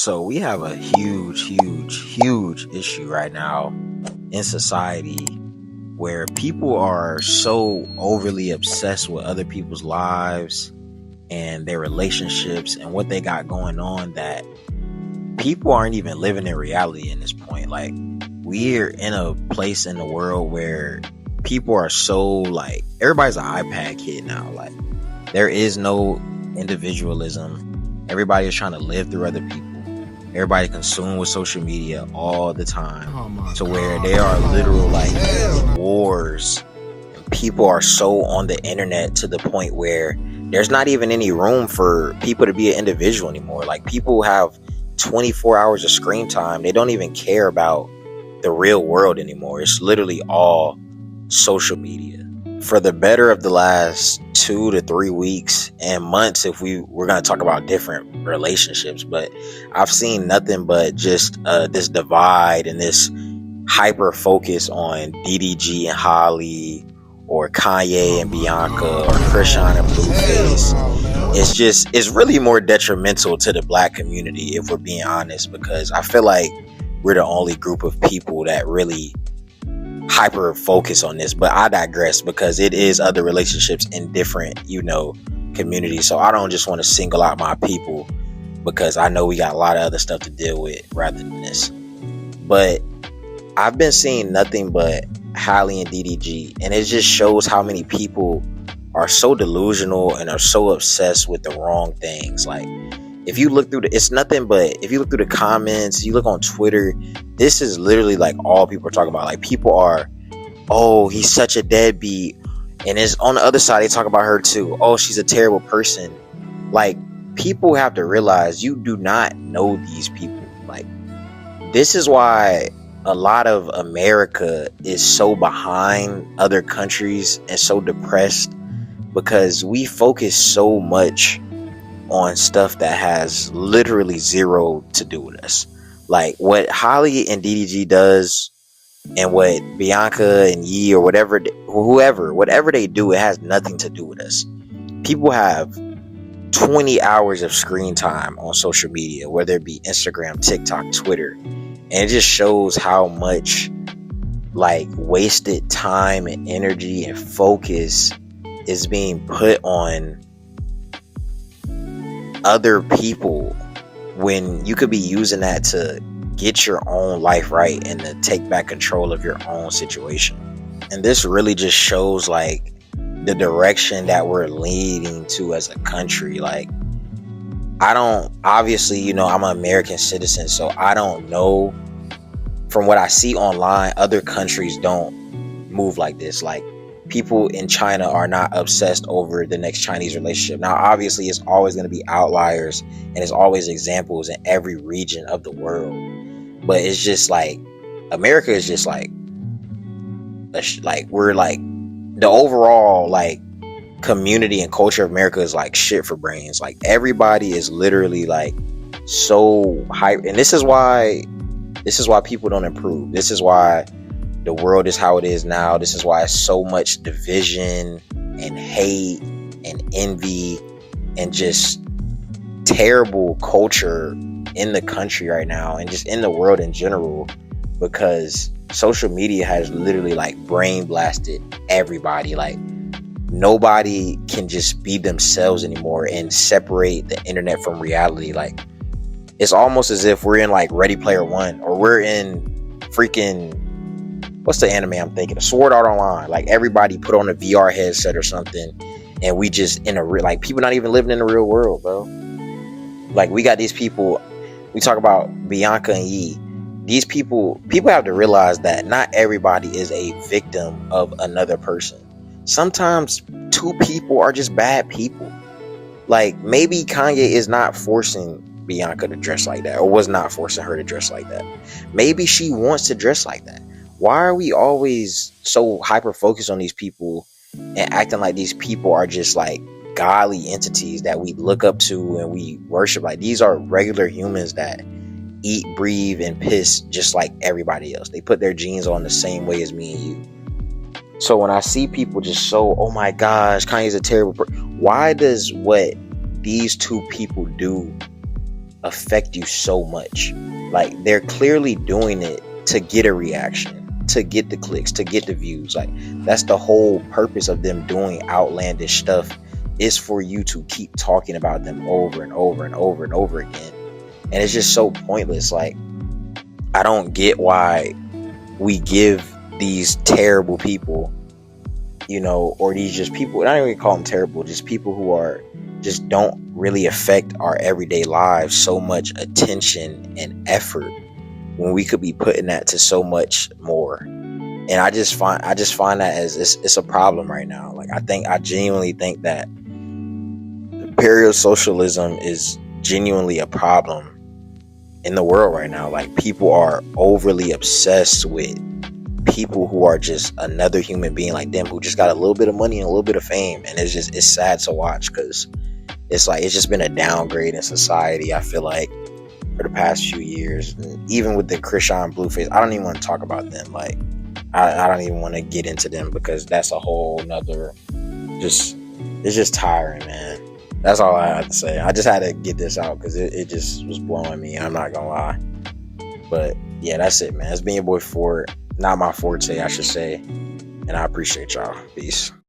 So we have a huge issue right now in society where people are so overly obsessed with other people's lives and their relationships and what they got going on that people aren't even living in reality in this point. Like, we're in a place in the world where people are so, like, everybody's an iPad kid now. Like, there is no individualism. Everybody is trying to live through other people. Everybody consumed with social media all the time, to where they are literal like wars. And people are so on the internet to the point where there's not even any room for people to be an individual anymore. Like, people have 24 hours of screen time. They don't even care about the real world anymore. It's literally all social media. For the better of the last 2 to 3 weeks and months, if we're going to talk about different relationships, but I've seen nothing but just this divide and this hyper focus on DDG and Holly, or Kanye and Bianca, or Krishan and Blueface. It's really more detrimental to the black community, if we're being honest, because I feel like we're the only group of people that really hyper focus on this. But I digress, because it is other relationships in different communities. So I don't just want to single out my people, because I know we got a lot of other stuff to deal with rather than this. But I've been seeing nothing but Halle and DDG, and it just shows how many people are so delusional and are so obsessed with the wrong things. Like, if you look through it's nothing but, if you look through the comments, you look on Twitter, this is literally like all people are talking about. Like, people are, oh, he's such a deadbeat. And it's on the other side, they talk about her too. Oh, she's a terrible person. Like, people have to realize you do not know these people. Like, this is why a lot of America is so behind other countries and so depressed, because we focus so much on stuff that has literally zero to do with us. Like, what Holly and DDG does, and what Bianca and Yee, or whatever they do, it has nothing to do with us. People have 20 hours of screen time on social media, whether it be Instagram, TikTok, Twitter, and it just shows how much like wasted time and energy and focus is being put on other people, when you could be using that to get your own life right and to take back control of your own situation. And this really just shows like the direction that we're leading to as a country. Like, I don't, obviously, I'm an American citizen, so I don't know. From what I see online, other countries don't move like this. Like, people in China are not obsessed over the next Chinese relationship. Now, obviously, it's always going to be outliers, and there's always examples in every region of the world. But it's just like, America is just like we're like, the overall like community and culture of America is like shit for brains. Like, everybody is literally like so hype, and this is why people don't improve. This is why the world is how it is now. This is why so much division and hate and envy and just terrible culture in the country right now, and just in the world in general, because social media has literally like brain blasted everybody. Like, nobody can just be themselves anymore and separate the internet from reality. Like, it's almost as if we're in like Ready Player One, or we're in freaking, what's the anime I'm thinking of? Sword Art Online. Like, everybody put on a VR headset or something, and we just in a real, like, people not even living in the real world, bro. Like, we got these people, we talk about Bianca and Yee. These people have to realize that not everybody is a victim of another person. Sometimes two people are just bad people. Like, maybe Kanye is not forcing Bianca to dress like that, or was not forcing her to dress like that. Maybe she wants to dress like that. Why are we always so hyper focused on these people and acting like these people are just like godly entities that we look up to and we worship? Like, these are regular humans that eat, breathe, and piss just like everybody else. They put their jeans on the same way as me and you. So when I see people just so, oh my gosh, Kanye's a terrible person, why does what these two people do affect you so much. Like, they're clearly doing it to get a reaction, to get the clicks, to get the views. Like, that's the whole purpose of them doing outlandish stuff, is for you to keep talking about them over and over and over and over again. And it's just so pointless. Like, I don't get why we give these terrible people, or these just people, I don't even call them terrible, just people who are just don't really affect our everyday lives so much attention and effort, when we could be putting that to so much more. And I just find that as it's a problem right now. Like, I genuinely think that parasocialism is genuinely a problem in the world right now. Like, people are overly obsessed with people who are just another human being like them, who just got a little bit of money and a little bit of fame. And it's sad to watch, because it's like, it's just been a downgrade in society, I feel like, for the past few years. And even with the Krishan Blueface, I don't even want to talk about them. Like, I don't even want to get into them, because that's a whole nother, it's just tiring, man. That's all I have to say. I just had to get this out, because it just was blowing me, I'm not gonna lie. But yeah, that's it, man. It's been your boy Ford. Not my forte, I should say. And I appreciate y'all. Peace.